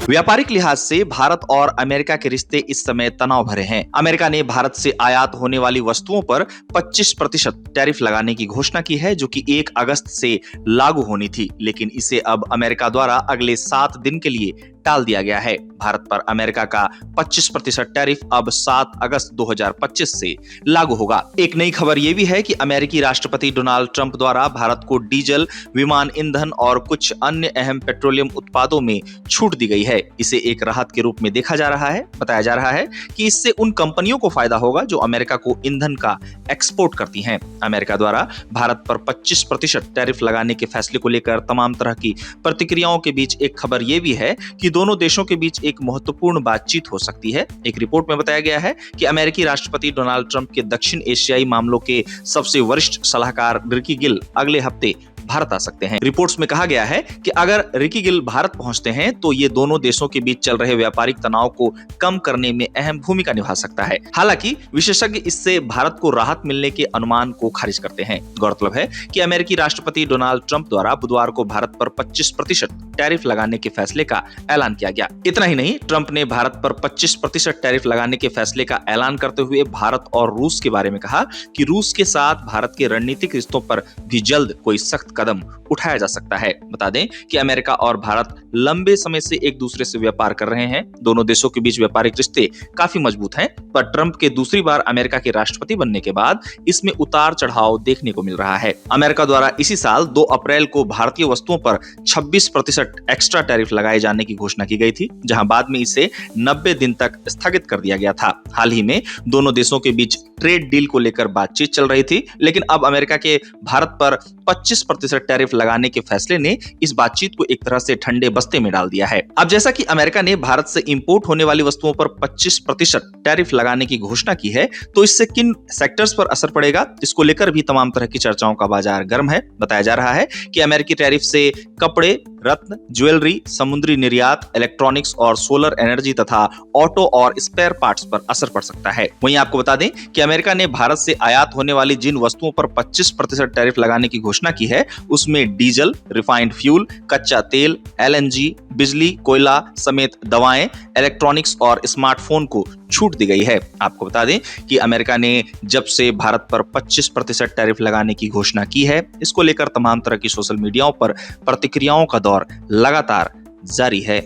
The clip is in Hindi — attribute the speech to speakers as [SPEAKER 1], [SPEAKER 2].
[SPEAKER 1] व्यापारिक लिहाज से भारत और अमेरिका के रिश्ते इस समय तनाव भरे हैं। अमेरिका ने भारत से आयात होने वाली वस्तुओं पर 25% टैरिफ लगाने की घोषणा की है, जो कि 1 अगस्त से लागू होनी थी, लेकिन इसे अब अमेरिका द्वारा अगले 7 दिन के लिए टाल दिया गया है। भारत पर अमेरिका का 25% टैरिफ अब 7 अगस्त 2025 से लागू होगा। एक नई खबर यह भी है कि अमेरिकी राष्ट्रपति डोनाल्ड ट्रंप द्वारा भारत को डीजल, विमान ईंधन और कुछ अन्य अहम पेट्रोलियम उत्पादों में छूट दी गई है। इसे एक राहत के रूप में देखा जा रहा है। बताया जा रहा है कि इससे उन कंपनियों को फायदा होगा जो अमेरिका को ईंधन का एक्सपोर्ट करती हैं। अमेरिका द्वारा भारत पर 25% टैरिफ लगाने के फैसले को लेकर तमाम तरह की प्रतिक्रियाओं के बीच एक खबर यह भी है कि दोनों देशों के बीच एक महत्वपूर्ण बातचीत हो सकती है। एक रिपोर्ट में बताया गया है कि अमेरिकी राष्ट्रपति डोनाल्ड ट्रंप के दक्षिण एशियाई मामलों के सबसे वरिष्ठ सलाहकार रिकी गिल अगले हफ्ते भारत आ सकते हैं। रिपोर्ट्स में कहा गया है कि अगर रिकी गिल भारत पहुंचते हैं तो ये दोनों देशों के बीच चल रहे व्यापारिक तनाव को कम करने में अहम भूमिका निभा सकता है। हालांकि विशेषज्ञ इससे भारत को राहत मिलने के अनुमान को खारिज करते हैं। गौरतलब है कि अमेरिकी राष्ट्रपति डोनाल्ड ट्रंप द्वारा बुधवार को भारत पर 25% टैरिफ लगाने के फैसले का ऐलान किया गया। इतना ही नहीं, ट्रंप ने भारत पर 25% टैरिफ लगाने के फैसले का ऐलान करते हुए भारत और रूस के बारे में कहा कि रूस के साथ भारत के रणनीतिक रिश्तों पर भी जल्द कोई सख्त कदम उठाया जा सकता है। बता दें कि अमेरिका और भारत लंबे समय से एक दूसरे से व्यापार कर रहे हैं। दोनों देशों के बीच व्यापारिक रिश्ते काफी मजबूत हैं, पर ट्रंप के दूसरी बार अमेरिका के राष्ट्रपति बनने के बाद इसमें उतार चढ़ाव देखने को मिल रहा है। अमेरिका द्वारा इसी साल 2 अप्रैल को भारतीय वस्तुओं पर 26% एक्स्ट्रा टैरिफ लगाए जाने की घोषणा की गई थी, जहां बाद में इसे 90 दिन तक स्थगित कर दिया गया था। हाल ही में दोनों देशों के बीच ट्रेड डील को लेकर बातचीत चल रही थी, लेकिन अब अमेरिका के भारत पर 25% टैरिफ लगाने के फैसले ने इस बातचीत को एक तरह से ठंडे बस्ते में डाल दिया है। अब जैसा कि अमेरिका ने भारत से इंपोर्ट होने वाली वस्तुओं पर 25% टैरिफ लगाने की घोषणा की है, तो इससे किन सेक्टर्स पर असर पड़ेगा, इसको लेकर भी तमाम तरह की चर्चाओं का बाजार गर्म है। बताया जा रहा है कि अमेरिकी टैरिफ से कपड़े, रत्न, ज्वेलरी, समुद्री निर्यात, इलेक्ट्रॉनिक्स और सोलर एनर्जी तथा ऑटो और स्पेयर पार्ट्स पर असर पड़ सकता है। वहीं आपको बता दें कि अमेरिका ने भारत से आयात होने वाली जिन वस्तुओं पर 25% टैरिफ लगाने की घोषणा की है, उसमें डीजल, रिफाइंड फ्यूल, कच्चा तेल, एलएनजी, बिजली, कोयला समेत दवाएं, इलेक्ट्रॉनिक्स और स्मार्टफोन को छूट दी गई है। आपको बता दें कि अमेरिका ने जब से भारत पर 25% टैरिफ लगाने की घोषणा की है, इसको लेकर तमाम तरह की सोशल मीडियाओं पर प्रतिक्रियाओं का दौर लगातार जारी है।